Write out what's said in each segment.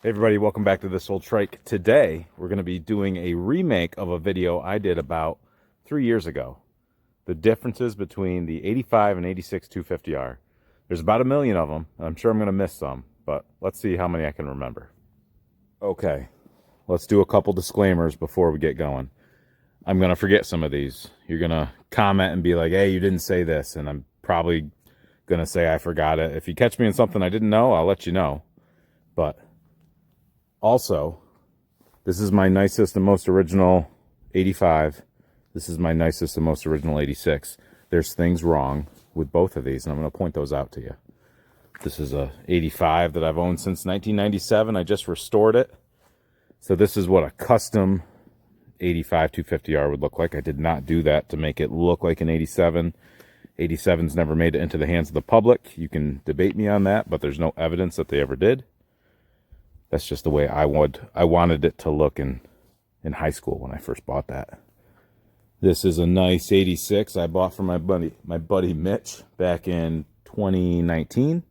Hey everybody, welcome back to This Old Trike. Today, we're going to be doing a remake of a video I did about 3 years ago. The differences between the 85 and 86 250R. There's about 1 million of them. I'm sure I'm going to miss some, but let's see how many I can remember. Okay, let's do a couple disclaimers before we get going. I'm going to forget some of these. You're going to comment and be like, hey, you didn't say this, and I'm probably going to say I forgot it. If you catch me in something I didn't know, I'll let you know. But also, this is my nicest and most original 85. This is my nicest and most original 86. There's things wrong with both of these, and I'm going to point those out to you. This is a 85 that I've owned since 1997. I just restored it. So this is what a custom 85 250R would look like. I did not do that to make it look like an 87. 87's never made it into the hands of the public. You can debate me on that, but there's no evidence that they ever did. That's just the way I wanted it to look in high school when I first bought that. This is a nice 86 I bought from my buddy Mitch back in 2019.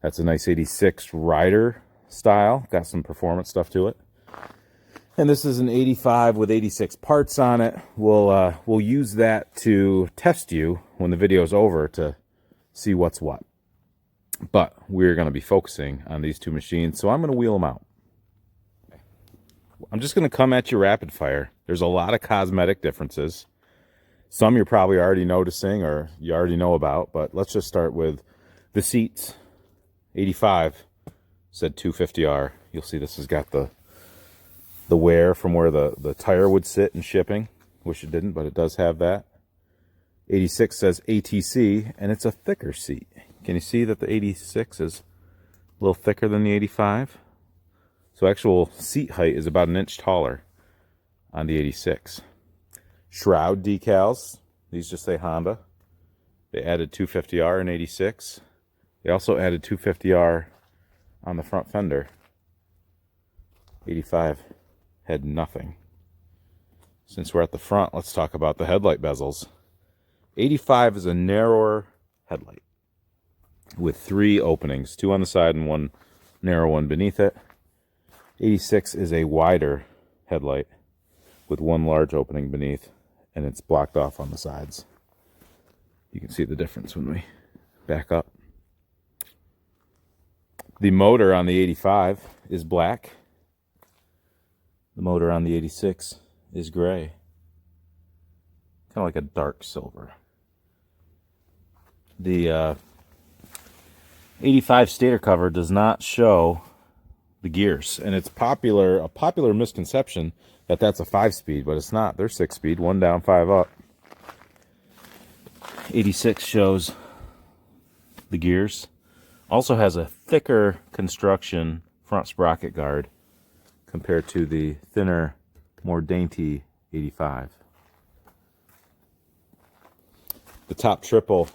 That's a nice 86 rider style. Got some performance stuff to it. And this is an 85 with 86 parts on it. We'll use that to test you when the video's over to see what's what. But we're going to be focusing on these two machines, so I'm going to wheel them out. I'm just going to come at you rapid fire. There's a lot of cosmetic differences. Some you're probably already noticing or you already know about, but let's just start with the seats. 85 said 250R. You'll see this has got the wear from where the tire would sit in shipping. Wish it didn't, but it does have that. 86 says ATC, and it's a thicker seat. Can you see that the 86 is a little thicker than the 85? So actual seat height is about an inch taller on the 86. Shroud decals, these just say Honda. They added 250R in 86. They also added 250R on the front fender. 85 had nothing. Since we're at the front, let's talk about the headlight bezels. 85 is a narrower headlight with 3 openings, 2 on the side and 1 narrow one beneath it. 86 is a wider headlight with 1 large opening beneath, and it's blocked off on the sides. You can see the difference when we back up. The motor on the 85 is black. The motor on the 86 is gray. Kind of like a dark silver. The 85 stator cover does not show the gears, and it's a popular misconception that that's a 5-speed, but it's not. They're 6-speed, 1 down, 5 up. 86 shows the gears. Also has a thicker construction front sprocket guard compared to the thinner, more dainty 85. The top triple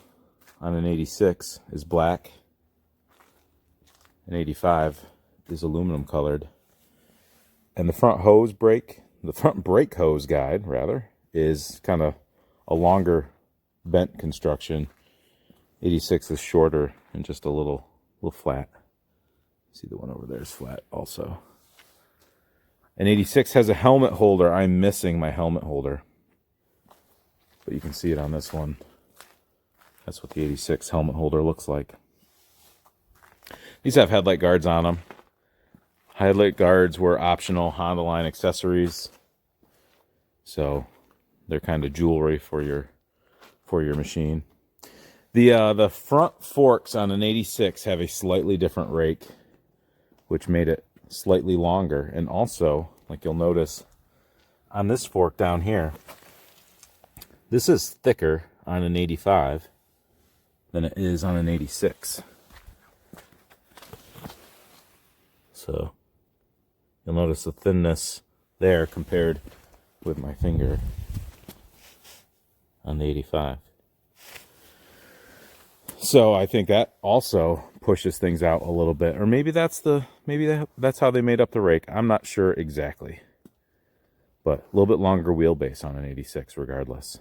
on an 86 is black. An 85 is aluminum colored. And the front brake hose guide, rather, is kind of a longer bent construction. 86 is shorter and just a little flat. See, the one over there is flat also. And 86 has a helmet holder. I'm missing my helmet holder, but you can see it on this one. That's what the 86 helmet holder looks like. These have headlight guards on them. Headlight guards were optional Honda line accessories, so they're kind of jewelry for your machine. The front forks on an 86 have a slightly different rake, which made it slightly longer. And also, like you'll notice on this fork down here, this is thicker on an 85 than it is on an 86. So you'll notice the thinness there compared with my finger on the 85. So I think that also pushes things out a little bit, or maybe that's how they made up the rake. I'm not sure exactly, but a little bit longer wheelbase on an 86 regardless.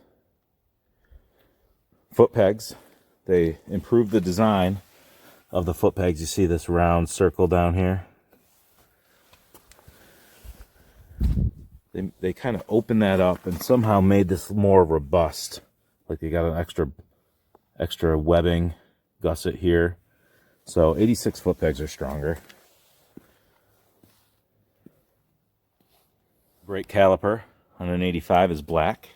Foot pegs, they improved the design of the foot pegs. You see this round circle down here? they kind of opened that up and somehow made this more robust. Like they got an extra webbing gusset here. So 86 foot pegs are stronger. Brake caliper on an 85 is black.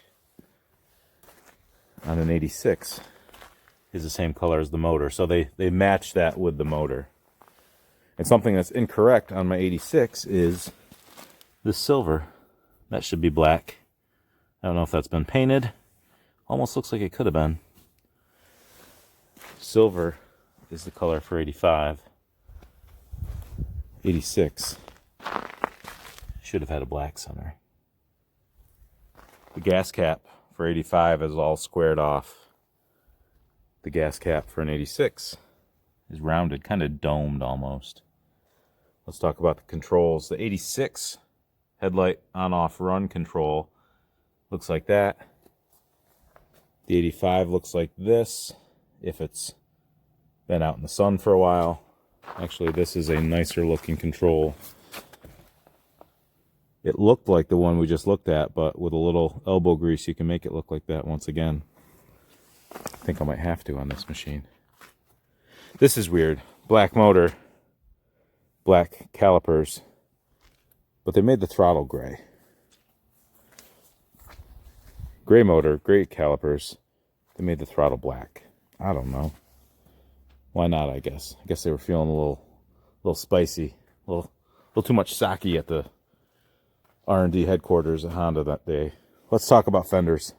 On an 86 is the same color as the motor. So they match that with the motor. And something that's incorrect on my 86 is this silver. That should be black. I don't know if that's been painted. Almost looks like it could have been. Silver is the color for 85. 86 should have had a black center. The gas cap for 85 is all squared off. The gas cap for an 86 is rounded, kind of domed almost. Let's talk about the controls. The 86 headlight on-off run control looks like that. The 85 looks like this if it's been out in the sun for a while. Actually, this is a nicer looking control. It looked like the one we just looked at, but with a little elbow grease you can make it look like that once again. I think I might have to on this machine. This is weird. Black motor, black calipers, but they made the throttle gray. Gray motor, gray calipers, they made the throttle black. I don't know. Why not, I guess. I guess they were feeling a little spicy, a little too much sake at the R&D headquarters at Honda that day. Let's talk about fenders.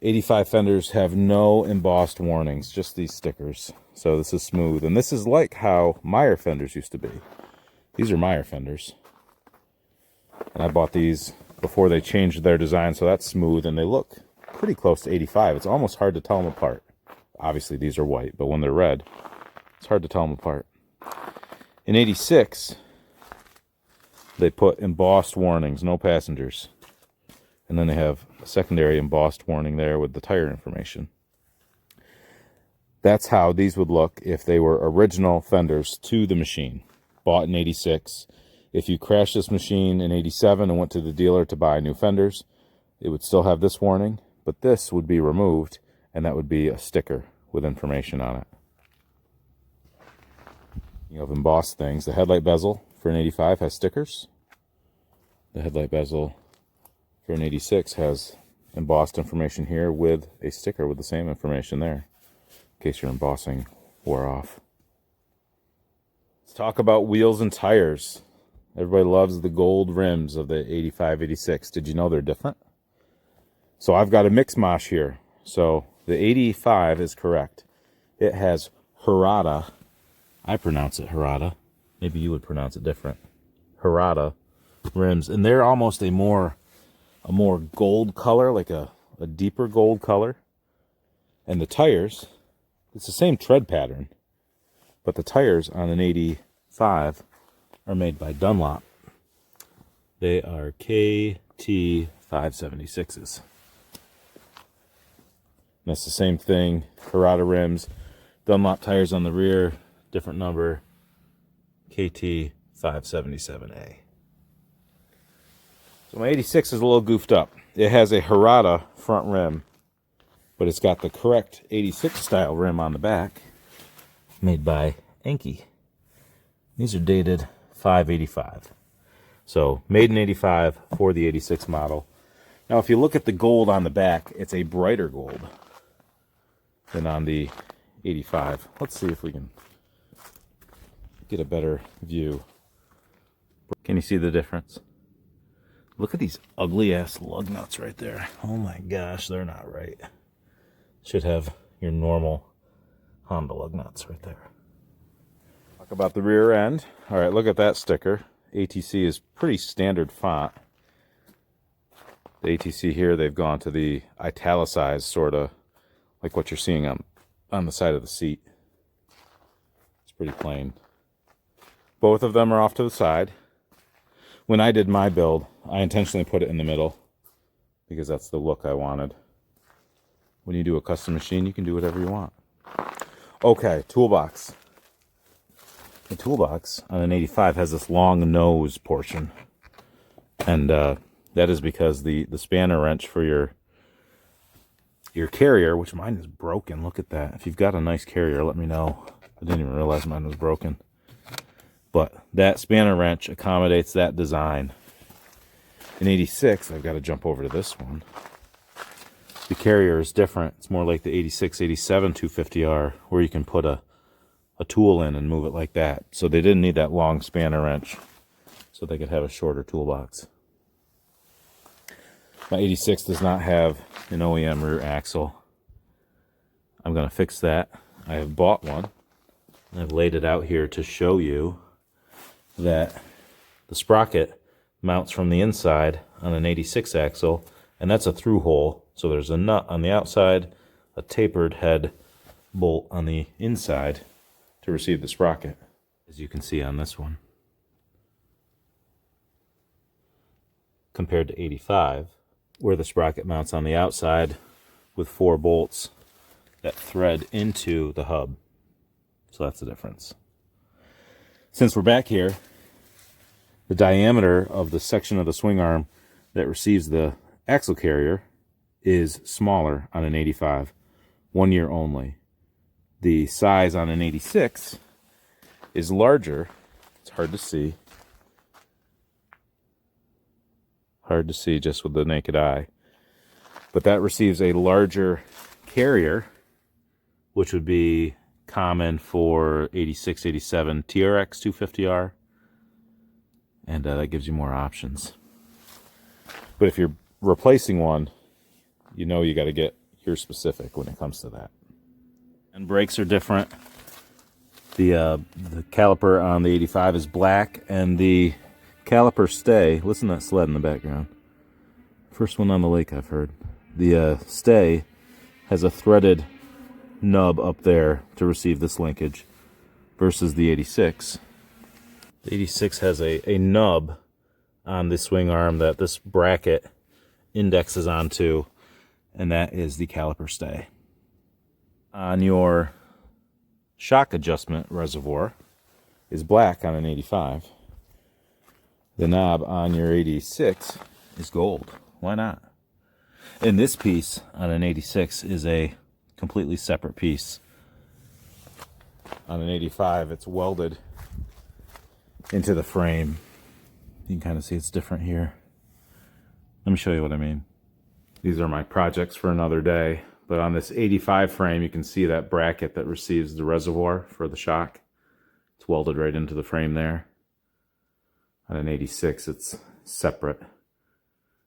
85 fenders have no embossed warnings, just these stickers. So this is smooth. And this is like how Meyer fenders used to be. These are Meyer fenders. And I bought these before they changed their design, so that's smooth. And they look pretty close to 85. It's almost hard to tell them apart. Obviously, these are white, but when they're red, it's hard to tell them apart. In 86, they put embossed warnings, no passengers. And then they have a secondary embossed warning there with the tire information. That's how these would look if they were original fenders to the machine. Bought in 86. If you crashed this machine in 87 and went to the dealer to buy new fenders, it would still have this warning, but this would be removed, and that would be a sticker with information on it. You have embossed things. The headlight bezel for an 85 has stickers. The headlight bezel for an 86 has embossed information here with a sticker with the same information there, in case your embossing wore off. Let's talk about wheels and tires. Everybody loves the gold rims of the 85, 86. Did you know they're different? So I've got a mix mosh here. So the 85 is correct. It has Harada. I pronounce it Harada. Maybe you would pronounce it different. Harada rims. And they're almost a more gold color, like a deeper gold color. And the tires, it's the same tread pattern, but the tires on an 85 are made by Dunlop. They are KT 576s. And that's the same thing. Harada rims, Dunlop tires on the rear, different number, KT 577A. So my 86 is a little goofed up. It has a Harada front rim, but it's got the correct 86 style rim on the back, made by Enki. These are dated 585. So made in 85 for the 86 model. Now if you look at the gold on the back, it's a brighter gold than on the 85. Let's see if we can get a better view. Can you see the difference? Look at these ugly ass lug nuts right there. Oh my gosh, they're not right. Should have your normal Honda lug nuts right there. Talk about the rear end. All right, look at that sticker. ATC is pretty standard font. The ATC here, they've gone to the italicized sort of, like what you're seeing on the side of the seat. It's pretty plain. Both of them are off to the side. When I did my build, I intentionally put it in the middle because that's the look I wanted. When you do a custom machine, you can do whatever you want. Okay, toolbox. The toolbox on an 85 has this long nose portion. And that is because the spanner wrench for your carrier, which mine is broken. Look at that. If you've got a nice carrier, let me know. I didn't even realize mine was broken. But that spanner wrench accommodates that design. In 86, I've got to jump over to this one. The carrier is different. It's more like the 86, 87 250R, where you can put a tool in and move it like that. So they didn't need that long spanner wrench, so they could have a shorter toolbox. My 86 does not have an OEM rear axle. I'm going to fix that. I have bought one. I've laid it out here to show you that the sprocket mounts from the inside on an 86 axle, and that's a through hole. So there's a nut on the outside, a tapered head bolt on the inside to receive the sprocket, as you can see on this one. Compared to 85, where the sprocket mounts on the outside with 4 bolts that thread into the hub. So that's the difference. Since we're back here, the diameter of the section of the swing arm that receives the axle carrier is smaller on an 85, 1 year only. The size on an 86 is larger. It's hard to see. Hard to see just with the naked eye. But that receives a larger carrier, which would be common for 86, 87 TRX 250R. And that gives you more options. But if you're replacing one, you know you got to get your specific when it comes to that. And brakes are different. The caliper on the 85 is black, and the caliper stay, listen to that sled in the background. First one on the lake I've heard. The stay has a threaded nub up there to receive this linkage versus the 86. The 86 has a nub on the swing arm that this bracket indexes onto, and that is the caliper stay. On your shock adjustment reservoir is black on an 85. The knob on your 86 is gold. Why not? And this piece on an 86 is a completely separate piece. On an 85, it's welded into the frame. You can kind of see it's different here. Let me show you what I mean. These are my projects for another day. But on this 85 frame, you can see that bracket that receives the reservoir for the shock. It's welded right into the frame there. On an 86, it's separate.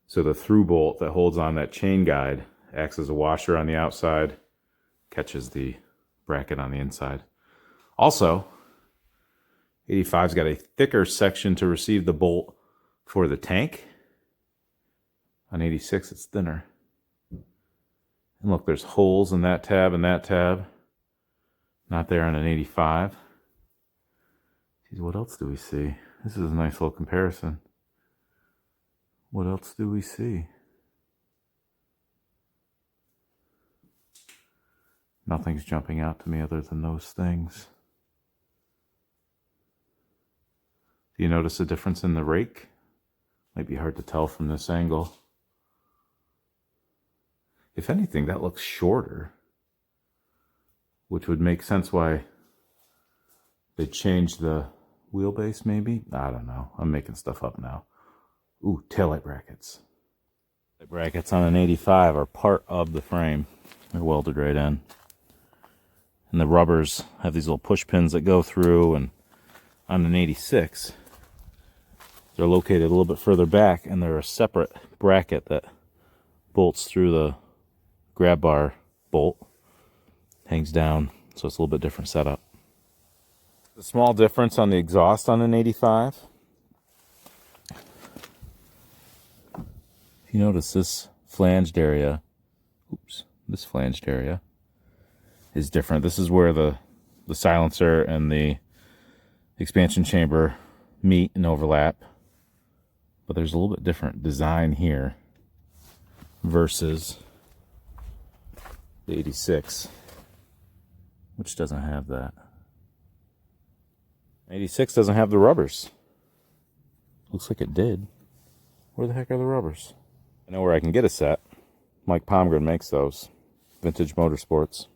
So the through bolt that holds on that chain guide acts as a washer on the outside, catches the bracket on the inside. Also, 85's got a thicker section to receive the bolt for the tank. On 86, it's thinner. And look, there's holes in that tab and that tab. Not there on an 85. Geez, what else do we see? This is a nice little comparison. What else do we see? Nothing's jumping out to me other than those things. Do you notice a difference in the rake? Might be hard to tell from this angle. If anything, that looks shorter, which would make sense why they changed the wheelbase, maybe? I don't know. I'm making stuff up now. Ooh, taillight brackets. The brackets on an 85 are part of the frame. They're welded right in. And the rubbers have these little push pins that go through, and on an 86, they're located a little bit further back, and they're a separate bracket that bolts through the grab bar bolt, hangs down, so it's a little bit different setup. A small difference on the exhaust on an 85. If you notice, this flanged area, this flanged area is different. This is where the silencer and the expansion chamber meet and overlap, but there's a little bit different design here versus the 86, which doesn't have that. 86 doesn't have the rubbers. Looks like it did. Where the heck are the rubbers? I know where I can get a set. Mike Palmgren makes those. Vintage Motorsports.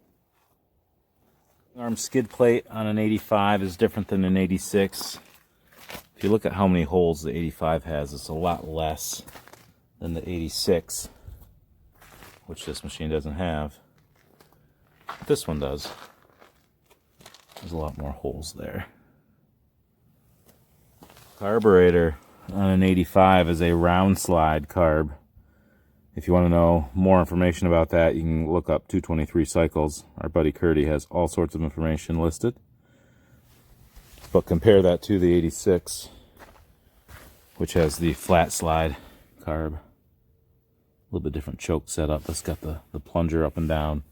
Arm skid plate on an 85 is different than an 86. If you look at how many holes the 85 has, it's a lot less than the 86, which this machine doesn't have. This one does. There's a lot more holes there. Carburetor on an 85 is a round slide carb. If you want to know more information about that, you can look up 223 cycles. Our buddy Curdy has all sorts of information listed. But compare that to the 86, which has the flat slide carb. A little bit different choke setup. That's got the plunger up and down.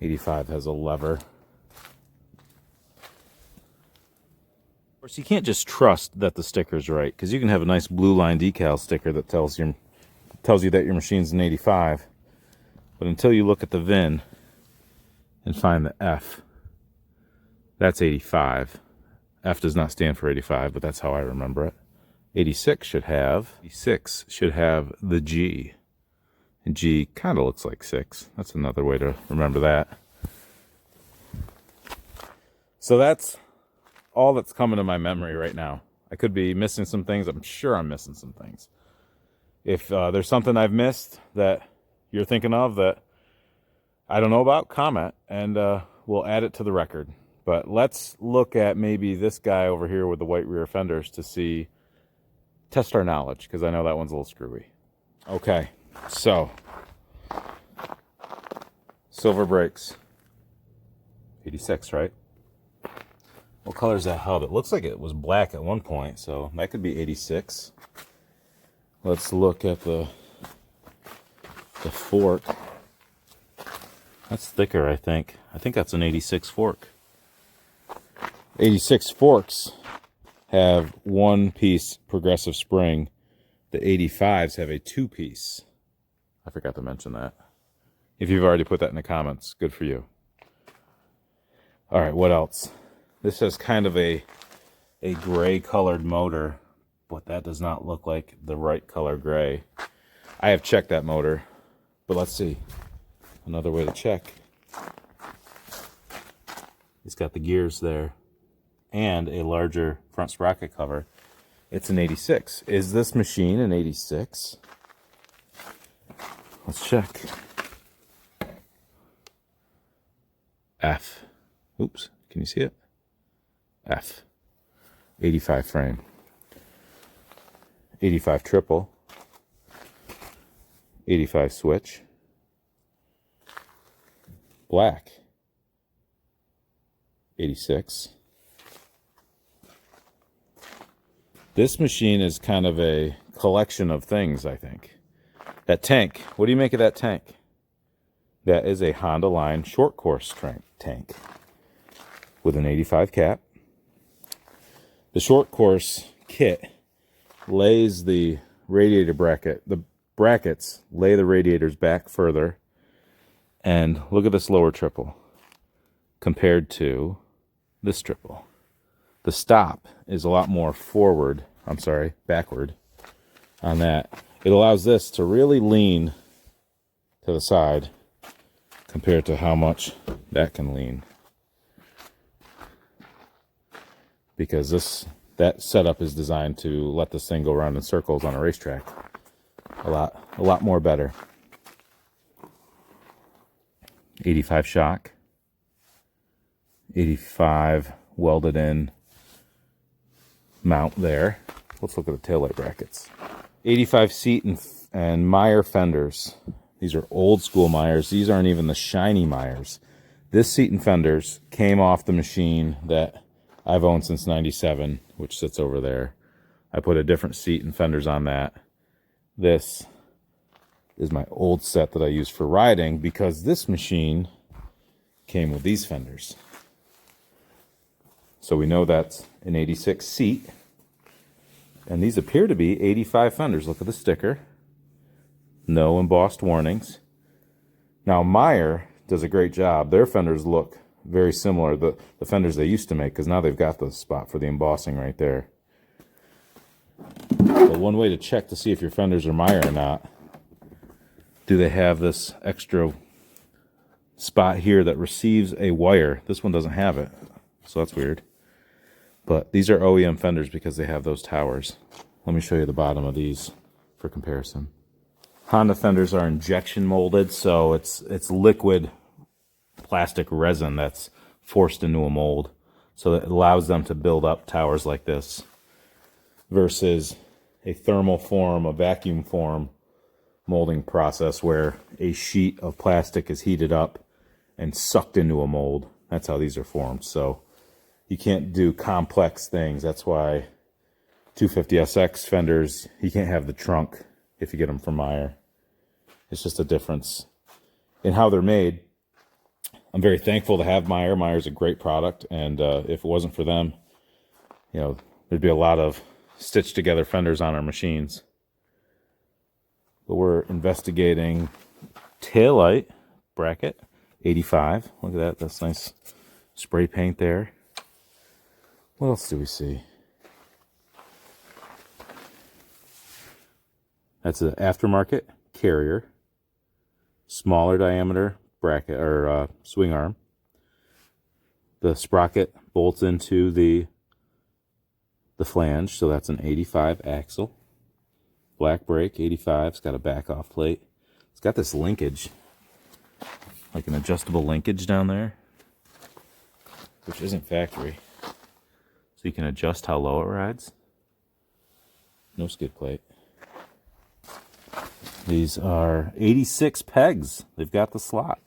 85 has a lever. Of course, you can't just trust that the sticker's right, because you can have a nice blue line decal sticker that tells you that your machine's an 85. But until you look at the VIN and find the F, that's 85. F does not stand for 85, but that's how I remember it. 86 should have the G. And G kind of looks like 6. That's another way to remember that. So that's all that's coming to my memory right now. I could be missing some things. I'm sure I'm missing some things. If there's something I've missed that you're thinking of that I don't know about, comment, and we'll add it to the record. But let's look at maybe this guy over here with the white rear fenders to test our knowledge, because I know that one's a little screwy. Okay, so silver brakes. 86, right? What color is that hub? It looks like it was black at one point, so that could be 86. Let's look at the fork. That's thicker, I think. I think that's an 86 fork. 86 forks have one-piece progressive spring. The 85s have a two-piece. I forgot to mention that. If you've already put that in the comments, good for you. All right, what else? This has kind of a gray-colored motor, but that does not look like the right color gray. I have checked that motor, but let's see. Another way to check. It's got the gears there and a larger front sprocket cover. It's an 86. Is this machine an 86? Let's check. F. Oops, can you see it? F. 85 frame. 85 triple. 85 switch. Black. 86. This machine is kind of a collection of things, I think. That tank, what do you make of that tank? That is a Honda line short course tank with an 85 cap. The short course kit lays the radiator bracket. The brackets lay the radiators back further. And look at this lower triple compared to this triple. The stop is a lot more backward on that. It allows this to really lean to the side compared to how much that can lean. Because that setup is designed to let this thing go around in circles on a racetrack. A lot more better. 85 shock. 85 welded in mount there. Let's look at the taillight brackets. 85 seat and Meyer fenders. These are old school Meyers. These aren't even the shiny Meyers. This seat and fenders came off the machine that I've owned since '97, which sits over there. I put a different seat and fenders on that. This is my old set that I use for riding, because this machine came with these fenders. So we know that's an 86 seat. And these appear to be 85 fenders. Look at the sticker. No embossed warnings. Now Meyer does a great job. Their fenders look very similar to the fenders they used to make, because now they've got the spot for the embossing right there. But one way to check to see if your fenders are Meyer or not, do they have this extra spot here that receives a wire? This one doesn't have it, so that's weird. But these are OEM fenders because they have those towers. Let me show you the bottom of these for comparison. Honda fenders are injection molded, so it's liquid plastic resin that's forced into a mold. So that allows them to build up towers like this versus a thermal form, a vacuum form molding process where a sheet of plastic is heated up and sucked into a mold. That's how these are formed. So you can't do complex things. That's why 250SX fenders, you can't have the trunk if you get them from Meyer. It's just a difference in how they're made. I'm very thankful to have Meyer. Meyer's a great product, and if it wasn't for them, you know, there'd be a lot of stitched together fenders on our machines. But we're investigating taillight bracket 85. Look at that. That's nice spray paint there. What else do we see? That's an aftermarket carrier, smaller diameter bracket or swing arm. The sprocket bolts into the flange, so that's an 85 axle. Black brake, 85. It's got a back off plate. It's got this linkage, like an adjustable linkage down there, which isn't factory. So you can adjust how low it rides. No skid plate. These are 86 pegs. They've got the slot.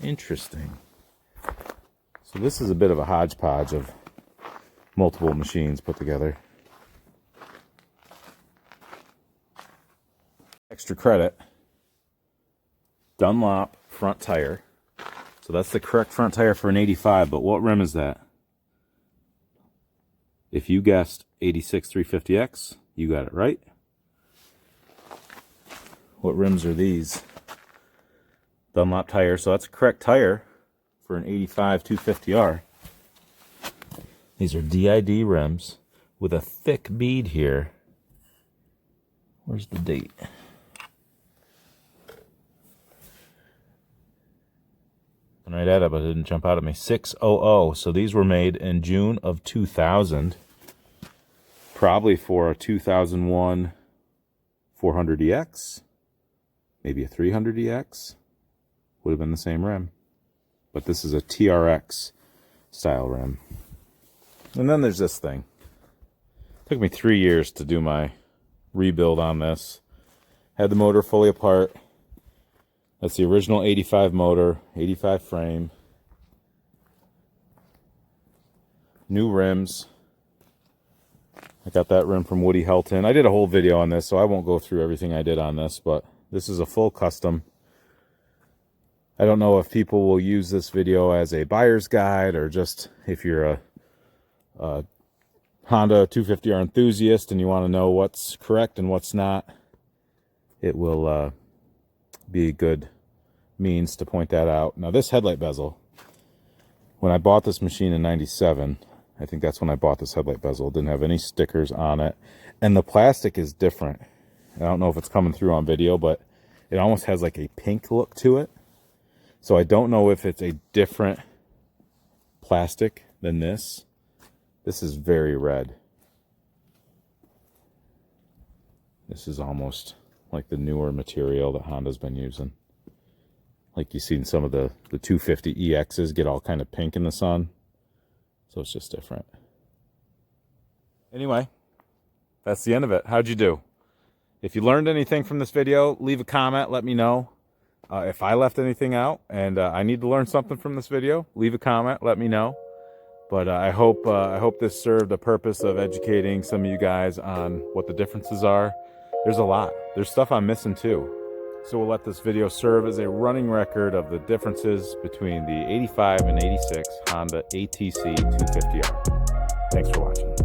Interesting. So this is a bit of a hodgepodge of multiple machines put together. Extra credit. Dunlop front tire. So that's the correct front tire for an 85, but what rim is that? If you guessed 86 350X, you got it right. What rims are these? Dunlop tire, so that's a correct tire for an 85 250R. These are DID rims with a thick bead here. Where's the date? Right at it, but it didn't jump out at me. 600. So these were made in June of 2000. Probably for a 2001 400EX. Maybe a 300EX. Would have been the same rim. But this is a TRX style rim. And then there's this thing. It took me 3 years to do my rebuild on this. Had the motor fully apart. That's the original 85 motor, 85 frame. New rims. I got that rim from Woody Helton. I did a whole video on this, so I won't go through everything I did on this, but this is a full custom. I don't know if people will use this video as a buyer's guide or just if you're a Honda 250R enthusiast and you want to know what's correct and what's not. It will be a good means to point that out. Now this headlight bezel, when I bought this machine in 97, I think that's when I bought this headlight bezel. It didn't have any stickers on it. And the plastic is different. I don't know if it's coming through on video, but it almost has like a pink look to it. So I don't know if it's a different plastic than this. This is very red. This is almost like the newer material that Honda's been using. Like you've seen some of the 250EXs get all kind of pink in the sun. So it's just different. Anyway, that's the end of it. How'd you do? If you learned anything from this video, leave a comment, let me know. If I left anything out and I need to learn something from this video, leave a comment, let me know. But I hope this served a purpose of educating some of you guys on what the differences are. There's a lot. There's stuff I'm missing too. So we'll let this video serve as a running record of the differences between the 85 and 86 Honda ATC 250R. Thanks for watching.